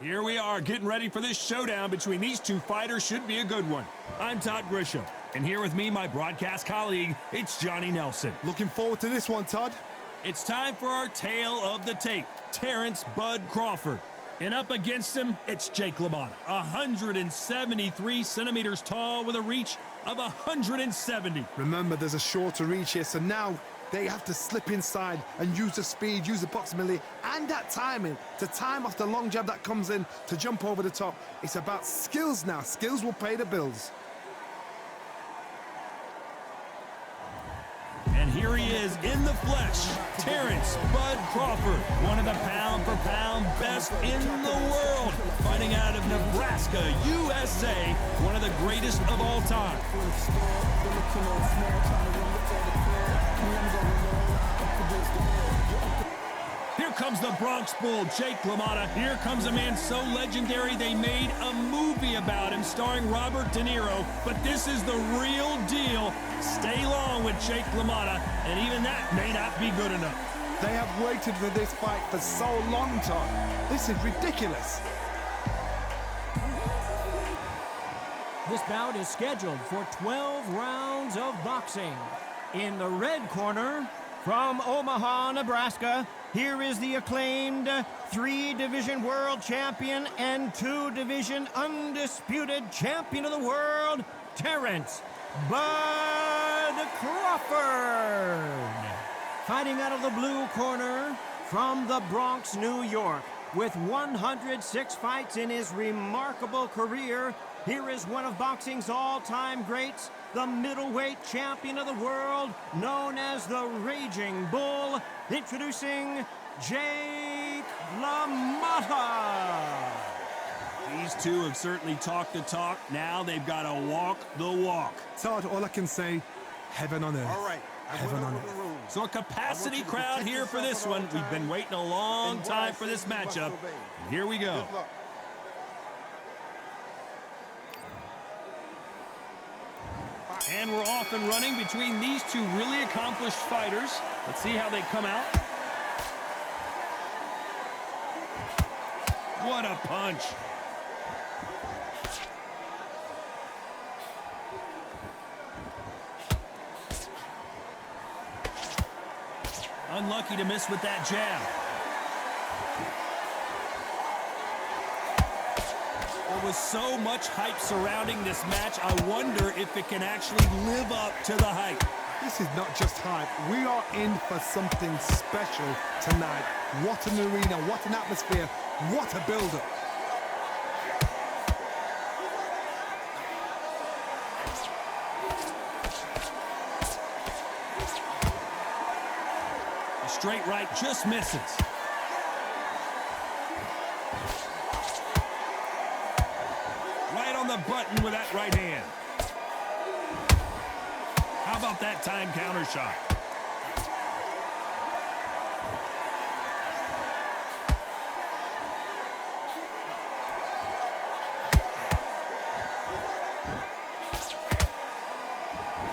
Here we are, getting ready for this showdown between these two fighters. Should be a good one. I'm Todd Grisham, and here with me, my broadcast colleague, it's Johnny Nelson. Looking forward to this one, Todd. It's time for our tale of the tape, Terrence "Bud" Crawford. And up against him, it's Jake LaMotta, 173 centimeters tall with a reach of 170. Remember, there's a shorter reach here, so now they have to slip inside and use the speed, use the proximity, and that timing to time off the long jab that comes in to jump over the top. It's about skills now. Skills will pay the bills. And here he is in the flesh, Terrence "Bud" Crawford, one of the pound-for-pound best in the world, fighting out of Nebraska, USA, one of the greatest of all time. Here comes the Bronx Bull, Jake LaMotta. Here comes a man so legendary they made a movie about him starring Robert De Niro. But this is the real deal. Stay long with Jake LaMotta, and even that may not be good enough. They have waited for this fight for so long, Todd. This is ridiculous. This bout is scheduled for 12 rounds of boxing. In the red corner, from Omaha, Nebraska, here is the acclaimed 3-division world champion and 2-division undisputed champion of the world, Terrence "Bud" Crawford. Fighting out of the blue corner, from the Bronx, New York, with 106 fights in his remarkable career, here is one of boxing's all-time greats, the middleweight champion of the world, known as the Raging Bull, introducing Jake LaMotta. These two have certainly talked the talk. Now they've got to walk the walk. Todd, all I can say, heaven on earth. All right. Heaven on earth. So a capacity crowd here for this one. We've been waiting a long time for this matchup. And here we go. And we're off and running between these two really accomplished fighters. Let's see how they come out. What a punch. Unlucky to miss with that jab. There was so much hype surrounding this match, I wonder if it can actually live up to the hype. This is not just hype. We are in for something special tonight. What an arena, what an atmosphere, what a build-up. The straight right just misses. The button with that right hand. How about that time counter shot?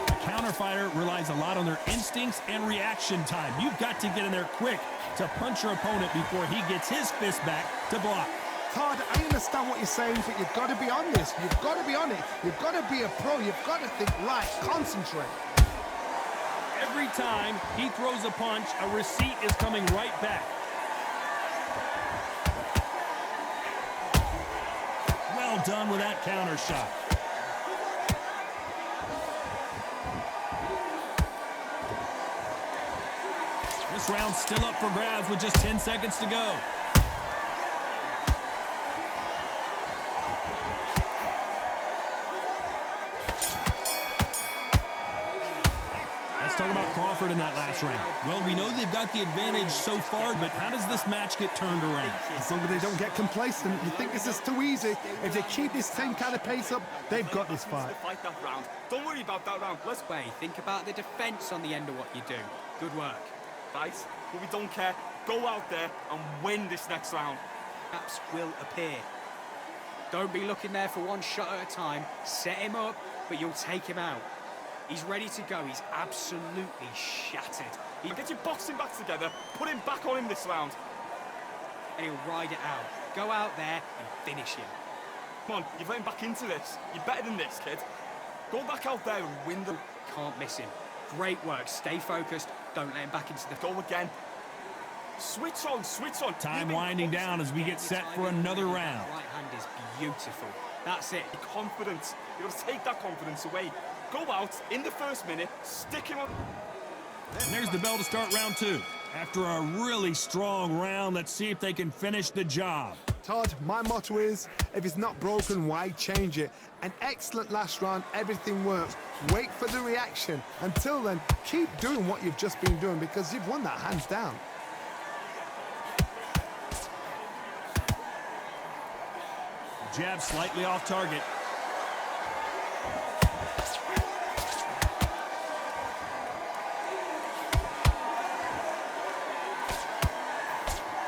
A counter fighter relies a lot on their instincts and reaction time. You've got to get in there quick to punch your opponent before he gets his fist back to block. Todd, I understand what you're saying, but you've got to be on this. You've got to be on it. You've got to be a pro. You've got to think right. Concentrate. Every time he throws a punch, a receipt is coming right back. Well done with that counter shot. This round's still up for grabs with just 10 seconds to go. Let's talk about Crawford in that last round. Well, we know they've got the advantage so far, but how does this match get turned around? As long as they don't get complacent, you think this is too easy. If they keep this same kind of pace up, they've got this fight. Fight that round. Don't worry about that round. Let's wait. Think about the defense on the end of what you do. Good work. Guys, but we don't care. Go out there and win this next round. Gaps will appear. Don't be looking there for one shot at a time. Set him up, but you'll take him out. He's ready to go. He's absolutely shattered. Get your boxing back together. Put him back on him this round. And he'll ride it out. Go out there and finish him. Come on, you're getting back into this. You're better than this, kid. Go back out there and win the... Can't miss him. Great work. Stay focused. Don't let him back into the... Go again. Switch on, switch on. Time winding down as we get set for another round. Right hand is beautiful. That's it. Confidence. You've got to take that confidence away. Go out in the first minute, stick him on... And there's the bell to start round 2. After a really strong round, let's see if they can finish the job. Todd, my motto is, if it's not broken, why change it? An excellent last round, everything works. Wait for the reaction. Until then, keep doing what you've just been doing because you've won that hands down. Jab slightly off target.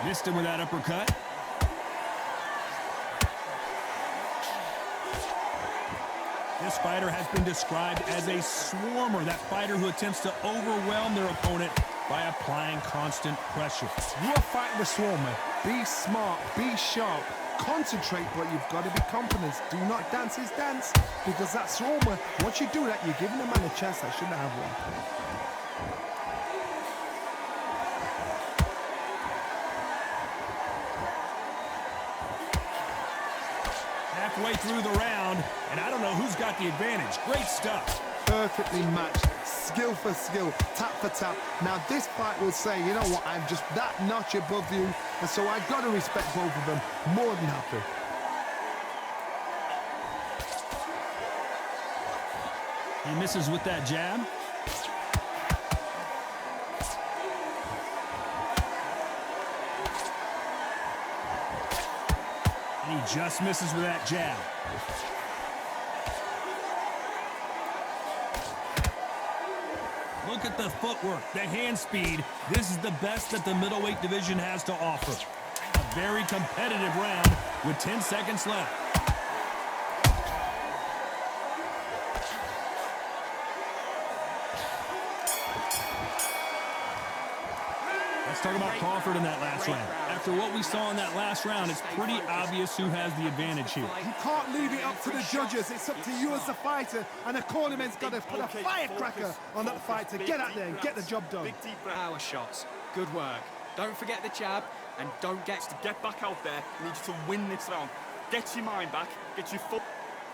Missed him with that uppercut. This fighter has been described as a swarmer, that fighter who attempts to overwhelm their opponent by applying constant pressure. You are fighting the swarmer. Be smart, be sharp, concentrate, but you've got to be confident. Do not dance his dance, because that swarmer, once you do that, you're giving a man a chance that shouldn't have one. Halfway through the round, and I don't know who's got the advantage. Great stuff. Perfectly matched, skill for skill, tap for tap. Now this fight will say, you know what, I'm just that notch above you, and so I've got to respect both of them. More than happy. He misses with that jab. And he just misses with that jab. Look at the footwork, the hand speed. This is the best that the middleweight division has to offer. A very competitive round with 10 seconds left. Let's talk about Crawford in that last round. After what we saw in that last round, it's pretty obvious who has the advantage here. You can't leave it up to the judges. It's up to you as the fighter, and the cornerman's got to put a firecracker on that fight to get out there and get the job done. Power shots. Good work. Don't forget the jab, and don't get... To get back out there, you need to win this round. Get your mind back, get your foot...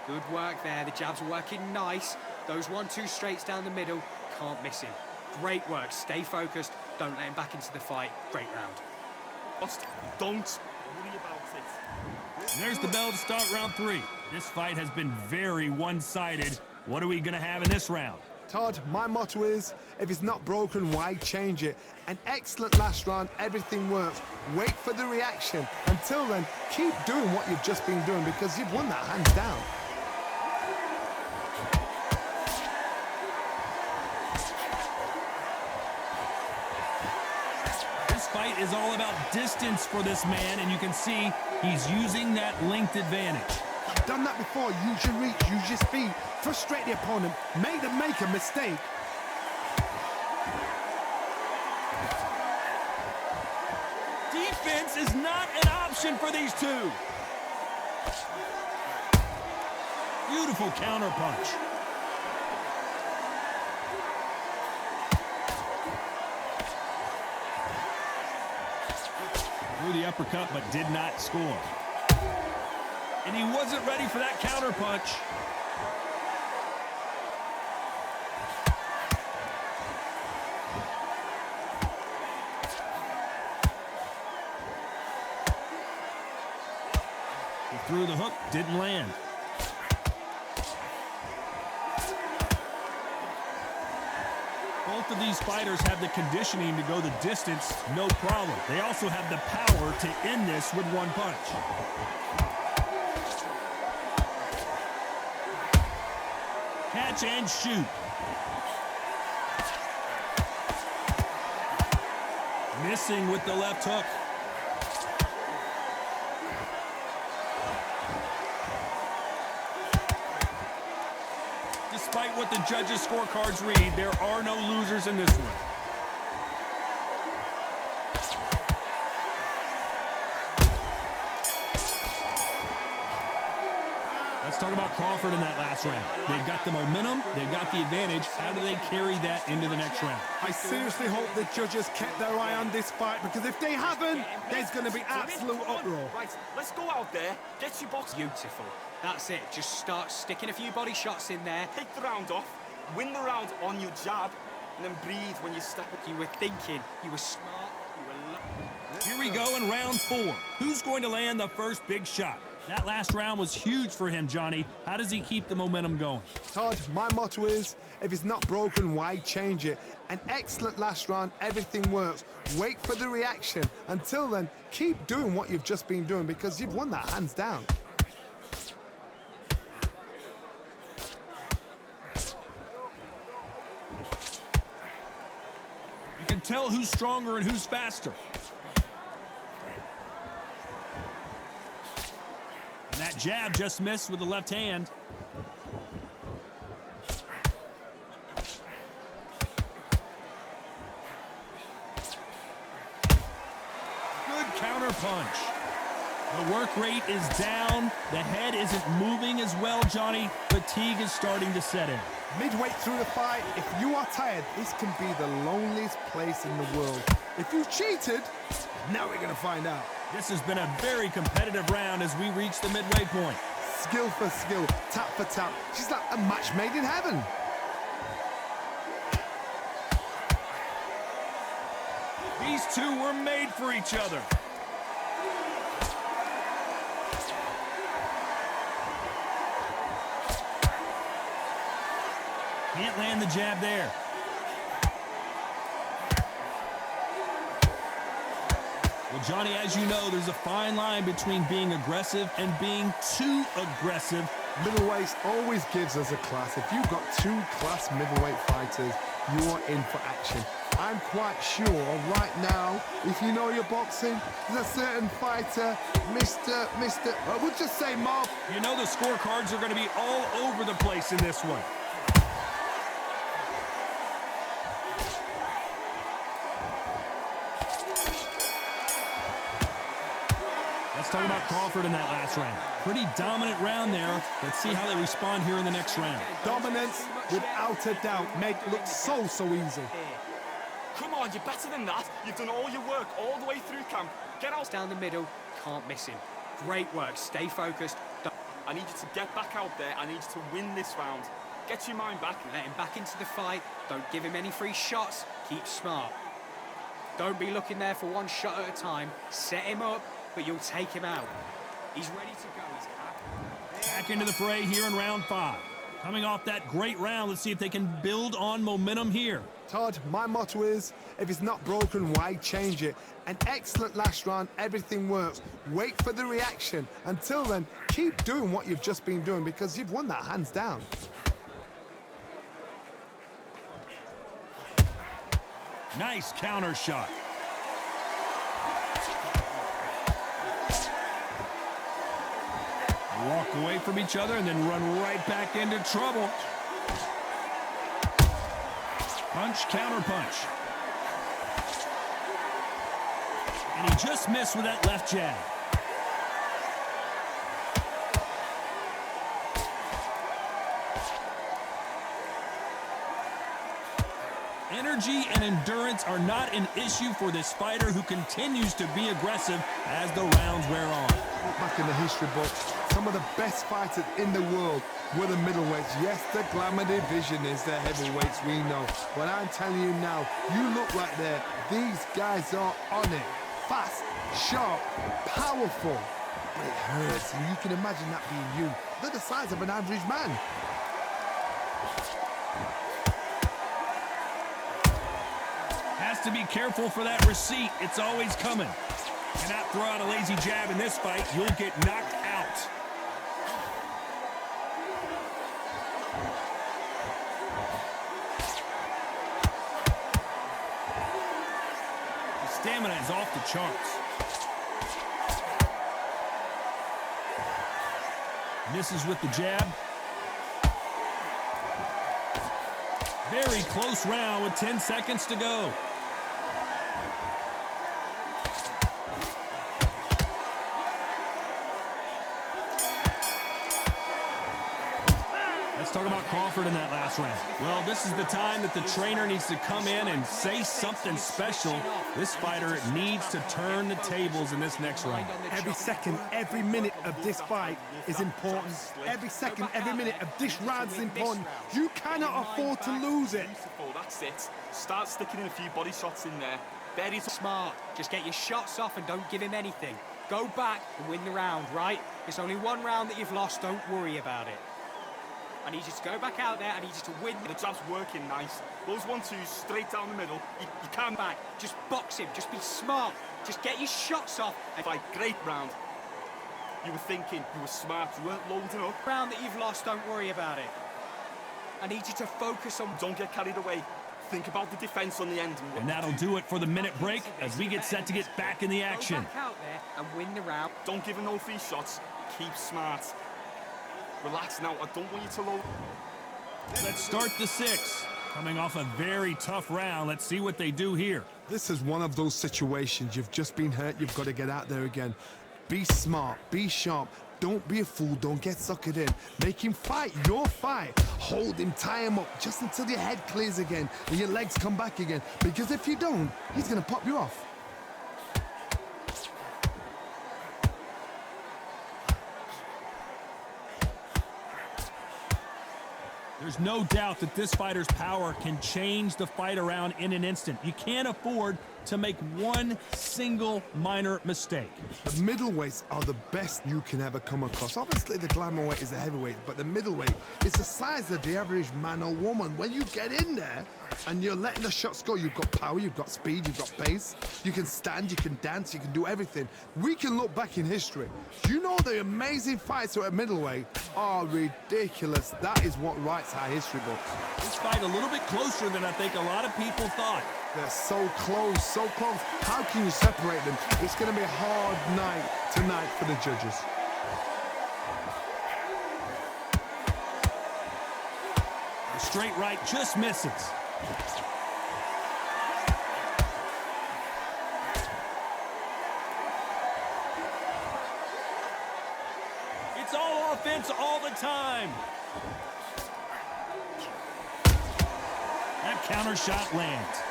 Good work there. The jab's working nice. Those 1-2 straights down the middle. Can't miss him. Great work. Stay focused. Don't let him back into the fight. Great round. Don't worry about it. And there's the bell to start round 3. This fight has been very one-sided. What are we going to have in this round? Todd, my motto is, if it's not broken, why change it? An excellent last round, everything works. Wait for the reaction. Until then, keep doing what you've just been doing because you've won that hands down. Fight is all about distance for this man, and you can see he's using that length advantage. You've done that before. Use your reach, use your speed, frustrate the opponent, make them make a mistake. Defense is not an option for these two. Beautiful counter punch. Threw the uppercut, but did not score. And he wasn't ready for that counter punch. He threw the hook, didn't land. Both of these fighters have the conditioning to go the distance, no problem. They also have the power to end this with one punch. Catch and shoot. Missing with the left hook. Despite what the judges' scorecards read, there are no losers in this one. about Crawford in that last round. They've got the momentum, they've got the advantage. How do they carry that into the next round? I seriously hope the judges kept their eye on this fight, because if they haven't, there's going to be absolute uproar. Right, let's go out there, get your box. Beautiful. That's it. Just start sticking a few body shots in there. Take the round off, win the round on your jab, and then breathe when you step it. You were thinking, you were smart, you were... Here we go in round 4. Who's going to land the first big shot? That last round was huge for him, Johnny. How does he keep the momentum going? Todd, my motto is, if it's not broken, why change it? An excellent last round, everything works. Wait for the reaction. Until then, keep doing what you've just been doing, because you've won that hands down. You can tell who's stronger and who's faster. And that jab just missed with the left hand. Good counter punch. The work rate is down. The head isn't moving as well, Johnny. Fatigue is starting to set in. Midway through the fight, if you are tired, this can be the loneliest place in the world. If you cheated, now we're going to find out. This has been a very competitive round as we reach the midway point. Skill for skill, tap for tap. She's like a match made in heaven. These two were made for each other. Can't land the jab there. Well, Johnny, as you know, there's a fine line between being aggressive and being too aggressive. Middleweight always gives us a class. If you've got 2 class middleweight fighters, you are in for action. I'm quite sure right now, if you know your boxing, there's a certain fighter, Mr. we'll just say Marv. You know the scorecards are going to be all over the place in this one. Let's talk about Crawford in that last round. Pretty dominant round there. Let's see how they respond here in the next round. Dominance, without a doubt, make it look so easy. Come on, you're better than that. You've done all your work all the way through camp. Get out. Down the middle, can't miss him. Great work, stay focused. I need you to get back out there. I need you to win this round. Get your mind back. Let him back into the fight. Don't give him any free shots. Keep smart. Don't be looking there for one shot at a time. Set him up, but you'll take him out. He's ready to go. He's happy. Back into the fray here in round 5. Coming off that great round, let's see if they can build on momentum here. Todd, my motto is, if it's not broken, why change it? An excellent last round, everything works. Wait for the reaction. Until then, keep doing what you've just been doing, because you've won that hands down. Nice counter shot. Walk away from each other and then run right back into trouble. Punch, counter punch. And he just missed with that left jab. Energy and endurance are not an issue for this fighter who continues to be aggressive as the rounds wear on. Look back in the history books, some of the best fighters in the world were the middleweights. Yes, the glamour division is the heavyweights, we know. But I'm telling you now, you look right there, these guys are on it. Fast, sharp, powerful. But it hurts, and you can imagine that being you. They're the size of an average man. Has to be careful for that receipt. It's always coming. Cannot throw out a lazy jab in this fight. You'll get knocked out. The stamina is off the charts. Misses with the jab. Very close round with 10 seconds to go. Crawford in that last round. Well, this is the time that the trainer needs to come in and say something special. This fighter needs to turn the tables in this next round. Every second, every minute of this fight is important. Every second, every minute of this round is important. You cannot afford to lose it. That's it. Start sticking in a few body shots in there. Very Smart. Just get your shots off and don't give him anything. Go back and win the round, right? It's only one round that you've lost. Don't worry about it. I need you to go back out there. I need you to win. The jab's working nice. Those 1-2s straight down the middle. You can't back. Just box him. Just be smart. Just get your shots off. fight. Great round. You were thinking, you were smart, you weren't loading up. Round that you've lost, don't worry about it. I need you to focus on... Don't get carried away. Think about the defense on the end. And that'll do it for the minute break as we get set to get back in the action. Go back out there and win the round. Don't give him no free shots. Keep smart. Relax now. I don't want you to load. Let's start the 6. Coming off a very tough round. Let's see what they do here. This is one of those situations. You've just been hurt. You've got to get out there again. Be smart. Be sharp. Don't be a fool. Don't get suckered in. Make him fight your fight. Hold him, tie him up just until your head clears again and your legs come back again. Because if you don't, he's going to pop you off. There's no doubt that this fighter's power can change the fight around in an instant. You can't afford to make one single minor mistake. The middleweights are the best you can ever come across. Obviously, the glamour weight is the heavyweight, but the middleweight is the size of the average man or woman. When you get in there and you're letting the shots go, you've got power, you've got speed, you've got pace. You can stand, you can dance, you can do everything. We can look back in history. You know the amazing fights at middleweight are ridiculous. That is what writes our history book. This fight a little bit closer than I think a lot of people thought. They're so close, so close. How can you separate them? It's going to be a hard night tonight for the judges. The straight right just misses. It's all offense all the time. That counter shot lands.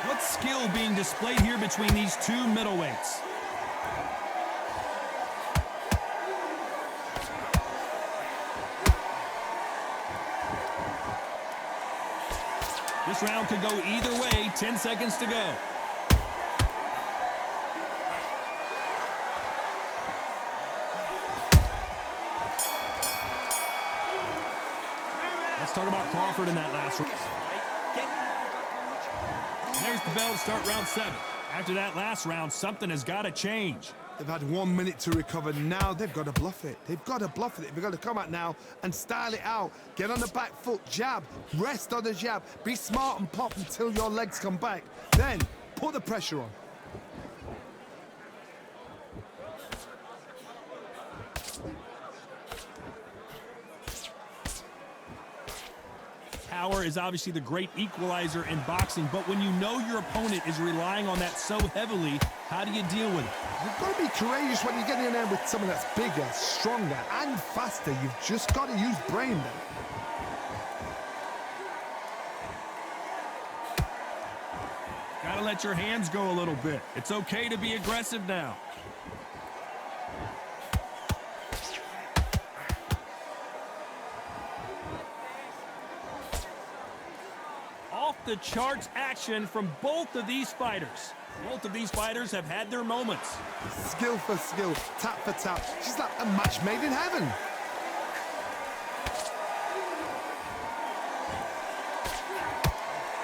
What skill being displayed here between these two middleweights? This round could go either way. 10 seconds to go. Let's talk about Crawford in that last round. There's the bell to start round 7. After that last round, something has got to change. They've had 1 minute to recover. Now they've got to bluff it. They've got to bluff it. They've got to come out now and style it out. Get on the back foot, jab, rest on the jab. Be smart and pop until your legs come back. Then put the pressure on. Power is obviously the great equalizer in boxing, but when you know your opponent is relying on that so heavily, how do you deal with it? You've got to be courageous when you get in there with someone that's bigger, stronger, and faster. You've just got to use brain then. Gotta let your hands go a little bit. It's okay to be aggressive now. The charts action from both of these fighters. Both of these fighters have had their moments. Skill for skill, tap for tap. She's like a match made in heaven.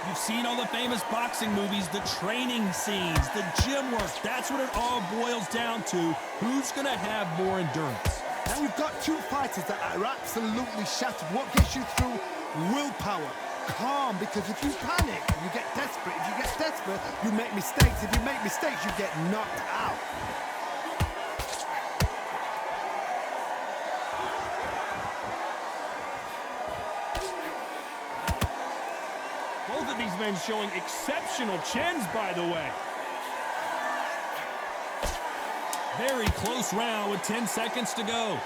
You've seen all the famous boxing movies, the training scenes, the gym work. That's what it all boils down to. Who's going to have more endurance? Now you've got two fighters that are absolutely shattered. What gets you through? Willpower. Calm, because if you panic, you get desperate. If you get desperate, you make mistakes. If you make mistakes, you get knocked out. Both of these men showing exceptional chins, by the way. Very close round with 10 seconds to go.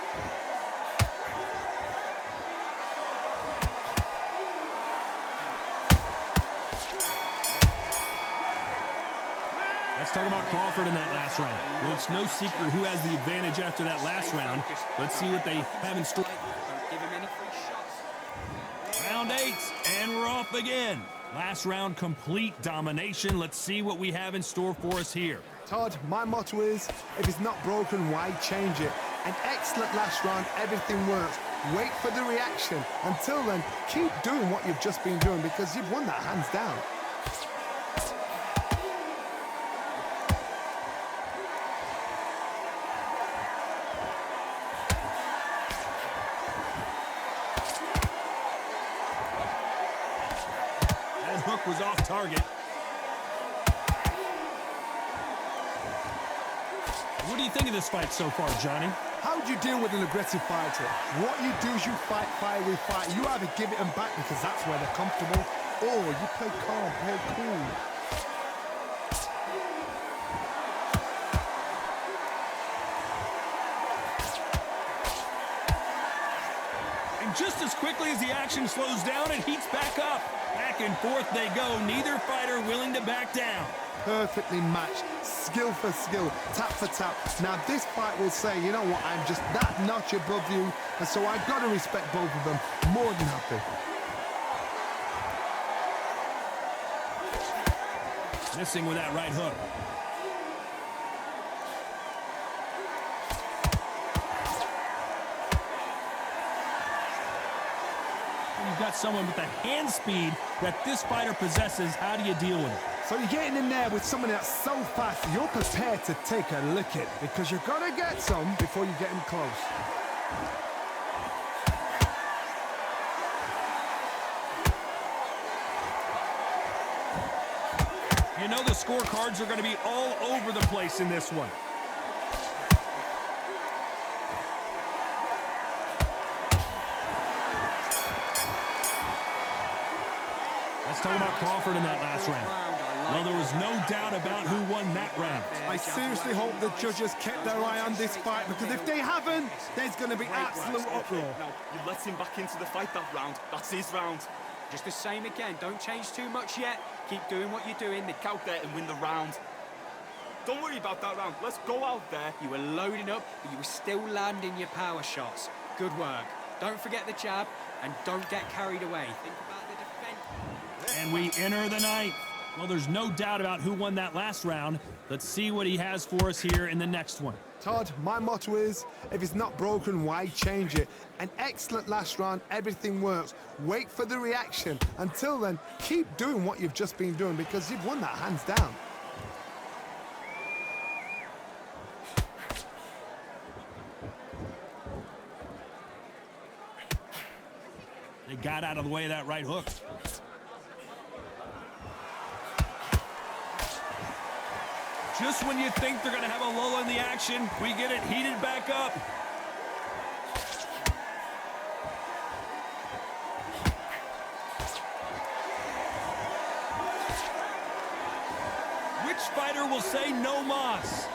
Let's talk about Crawford in that last round. Well, it's no secret who has the advantage after that last round. Let's see what they have in store. Don't give him any free shots. Round 8, and we're off again. Last round, complete domination. Let's see what we have in store for us here. Todd, my motto is, if it's not broken, why change it? An excellent last round, everything works. Wait for the reaction. Until then, keep doing what you've just been doing because you've won that hands down. That hook was off target. What do you think of this fight so far, Johnny? How do you deal with an aggressive fighter? What you do is you fight fire with fire. You either give it them back because that's where they're comfortable, or you play calm, play cool. And just as quickly as the action slows down, it heats back up. Back and forth they go, neither fighter willing to back down. Perfectly matched, skill for skill, tap for tap. Now this fight will say, you know what, I'm just that notch above you, and so I've got to respect both of them. More than happy. Missing with that right hook. You've got someone with the hand speed that this fighter possesses. How do you deal with it? So you're getting in there with someone that's so fast, you're prepared to take a licking because you've got to get some before you get him close. You know the scorecards are going to be all over the place in this one. Let's talk about Crawford in that last round. Well, there was no doubt about who won that round. I seriously hope the judges kept their eye on this fight because if they haven't, there's going to be absolute uproar. Now, you let him back into the fight that round. That's his round. Just the same again. Don't change too much yet. Keep doing what you're doing. Nick out there and win the round. Don't worry about that round. Let's go out there. You were loading up, but you were still landing your power shots. Good work. Don't forget the jab, and don't get carried away. Think about the defense. And we enter the ninth. Well, there's no doubt about who won that last round. Let's see what he has for us here in the next one. Todd, my motto is, if it's not broken, why change it? An excellent last round, everything works. Wait for the reaction. Until then, keep doing what you've just been doing because you've won that hands down. They got out of the way of that right hook. Just when you think they're going to have a lull in the action, we get it heated back up. Which fighter will say no mas?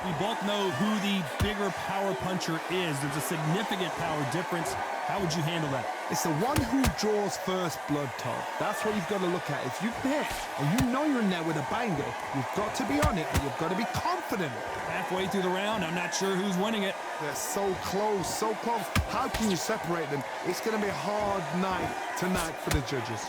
We both know who the bigger power puncher is. There's a significant power difference. How would you handle that? It's the one who draws first blood, Todd. That's what you've got to look at. If you've hit and you know you're in there with a banger, you've got to be on it, but you've got to be confident. Halfway through the round, I'm not sure who's winning it. They're so close, so close. How can you separate them? It's going to be a hard night tonight for the judges.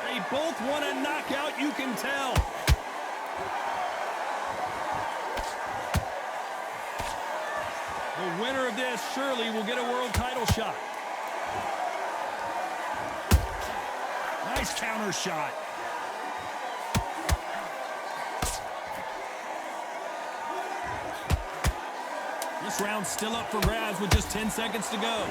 They both want a knockout, you can tell. The winner of this surely will get a world title shot. Nice counter shot. This round's still up for grabs with just 10 seconds to go.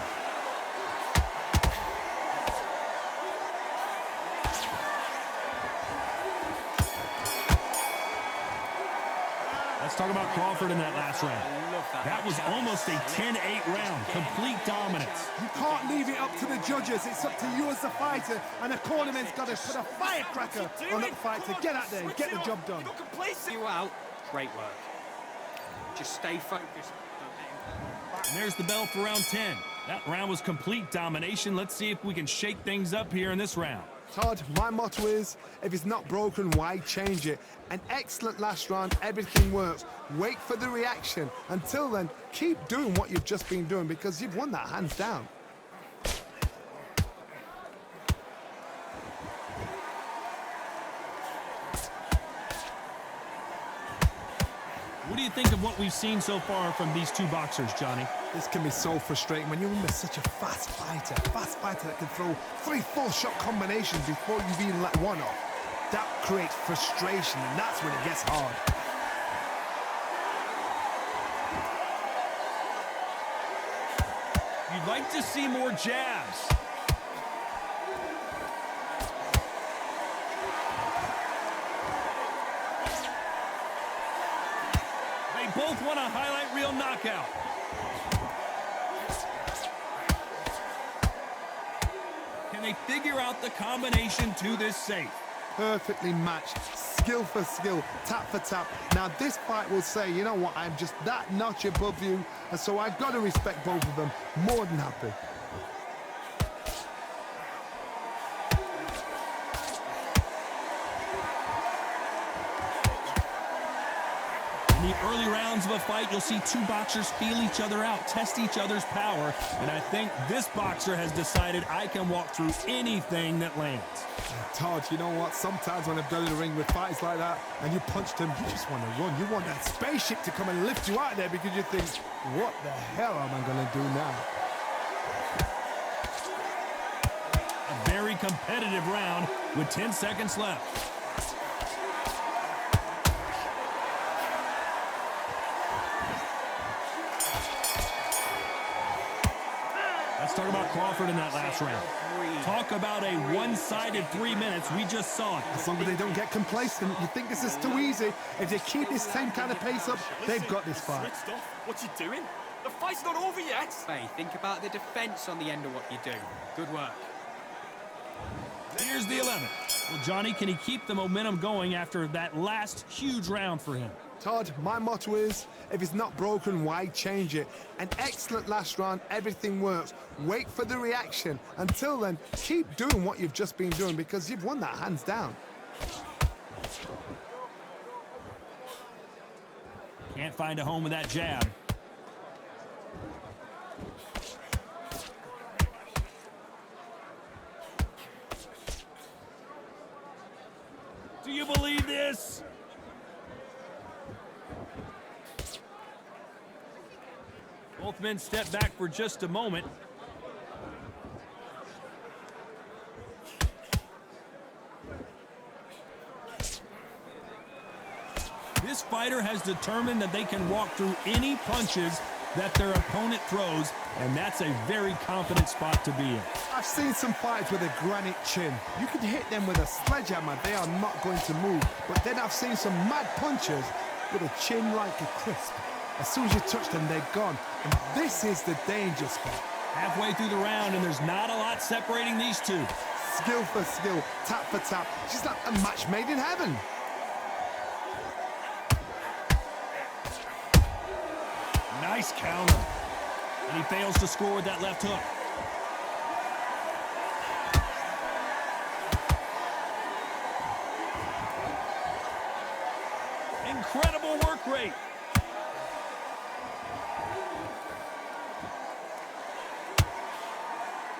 Let's talk about Crawford in that last round. That was almost a 10-8 round. Complete dominance. You can't leave it up to the judges. It's up to you as the fighter, and the cornerman's got to put a firecracker on that fight to get out there and get the job done. You out. Great work. Just stay focused. And there's the bell for round 10. That round was complete domination. Let's see if we can shake things up here in this round. Todd, my motto is, if it's not broken, why change it? An excellent last round, everything works. Wait for the reaction. Until then, keep doing what you've just been doing because you've won that hands down. What do you think of what we've seen so far from these two boxers, Johnny? This can be so frustrating when you're under such a fast fighter that can throw 3-4 shot combinations before you've even let one off. That creates frustration, and that's when it gets hard. You'd like to see more jabs. They both want a highlight reel knockout. Can they figure out the combination to this safe? Perfectly matched, skill for skill, tap for tap. Now this fight will say, you know what, I'm just that notch above you, and so I've got to respect both of them. More than happy. In the early rounds of a fight, you'll see two boxers feel each other out, test each other's power, and I think this boxer has decided I can walk through anything that lands. Todd, you know what? Sometimes when I've done in the ring with fights like that and you punched him, you just want to run. You want that spaceship to come and lift you out of there because you think, what the hell am I going to do now? A very competitive round with 10 seconds left. Let's talk about Crawford in that last round. Talk about a one-sided 3 minutes. We just saw it. As long as they don't get complacent, you think this is too easy. If they keep this same kind of pace up, they've got this fight. What's he doing? The fight's not over yet. Hey, think about the defense on the end of what you do. Good work. Here's the 11th. Well, Johnny, can he keep the momentum going after that last huge round for him? Todd, my motto is, if it's not broken, why change it? An excellent last round, everything works. Wait for the reaction. Until then, keep doing what you've just been doing because you've won that hands down. Can't find a home with that jab. Do you believe this? Both men step back for just a moment. This fighter has determined that they can walk through any punches that their opponent throws, and that's a very confident spot to be in. I've seen some fighters with a granite chin. You can hit them with a sledgehammer, they are not going to move. But then I've seen some mad punchers with a chin like a crisp. As soon as you touch them, they're gone. And this is the danger spot. Halfway through the round, and there's not a lot separating these two. Skill for skill, tap for tap. She's like a match made in heaven. Nice counter. And he fails to score with that left hook. Incredible work rate.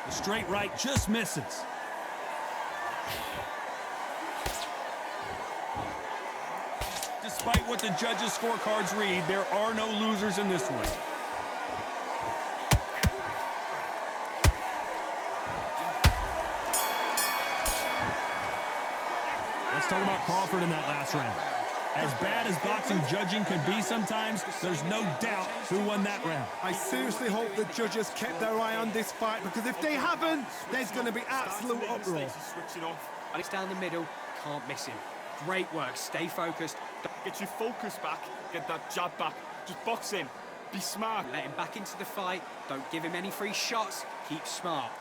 The straight right just misses. Despite what the judges' scorecards read, there are no losers in this one. Let's talk about Crawford in that last round. As bad as boxing judging can be sometimes, there's no doubt who won that round. I seriously hope the judges kept their eye on this fight because if they haven't, there's going to be absolute uproar. Switching off. Alex down the middle, can't miss him. Great work, stay focused. Get your focus back, get that jab back. Just box in. Be smart. Let him back into the fight. Don't give him any free shots. Keep smart.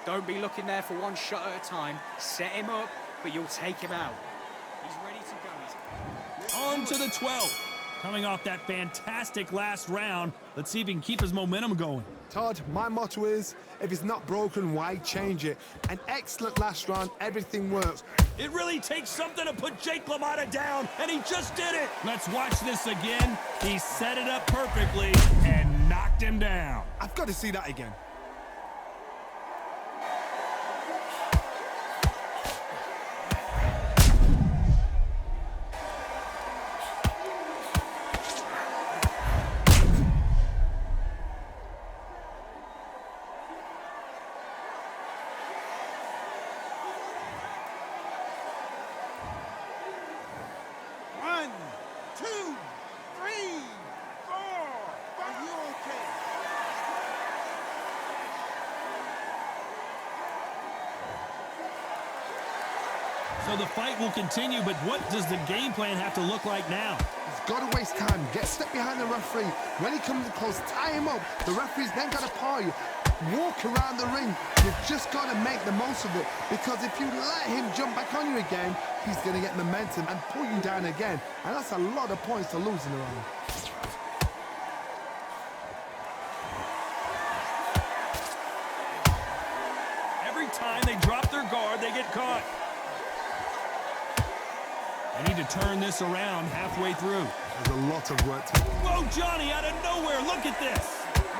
Don't be looking there for one shot at a time. Set him up, but you'll take him out. He's ready to go. On to the 12th. Coming off that fantastic last round, let's see if he can keep his momentum going. Todd, my motto is, if it's not broken, why change it? An excellent last round, everything works. It really takes something to put Jake LaMotta down, and he just did it. Let's watch this again. He set it up perfectly and knocked him down. I've got to see that again. So the fight will continue, but what does the game plan have to look like now? He's got to waste time. Get step behind the referee. When he comes close, tie him up. The referee's then got to paw you. Walk around the ring. You've just got to make the most of it, because if you let him jump back on you again, he's going to get momentum and pull you down again. And that's a lot of points to lose in a round. Every time they drop their guard, they get caught. They need to turn this around halfway through. There's a lot of work to do. Whoa, Johnny, out of nowhere, look at this.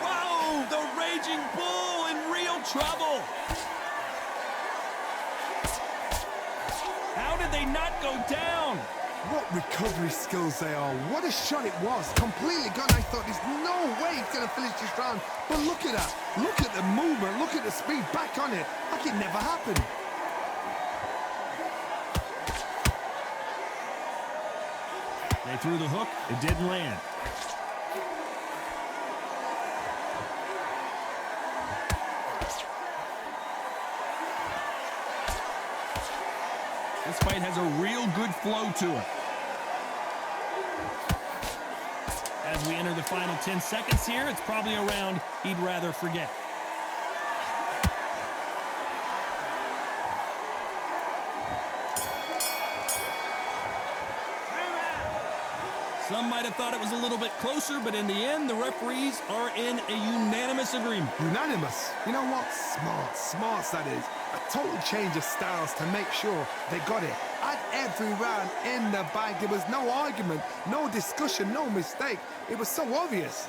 Whoa, the Raging Bull in real trouble. How did they not go down? What recovery skills they are. What a shot it was. Completely gone. I thought there's no way he's going to finish this round. But look at that. Look at the movement. Look at the speed. Back on it. Like it never happened. They threw the hook. It didn't land. This fight has a real good flow to it. As we enter the final 10 seconds here, it's probably a round he'd rather forget. Some might have thought it was a little bit closer, but in the end, the referees are in a unanimous agreement. Unanimous. You know what? Smarts that is. A total change of styles to make sure they got it. At every round in the bag, there was no argument, no discussion, no mistake. It was so obvious.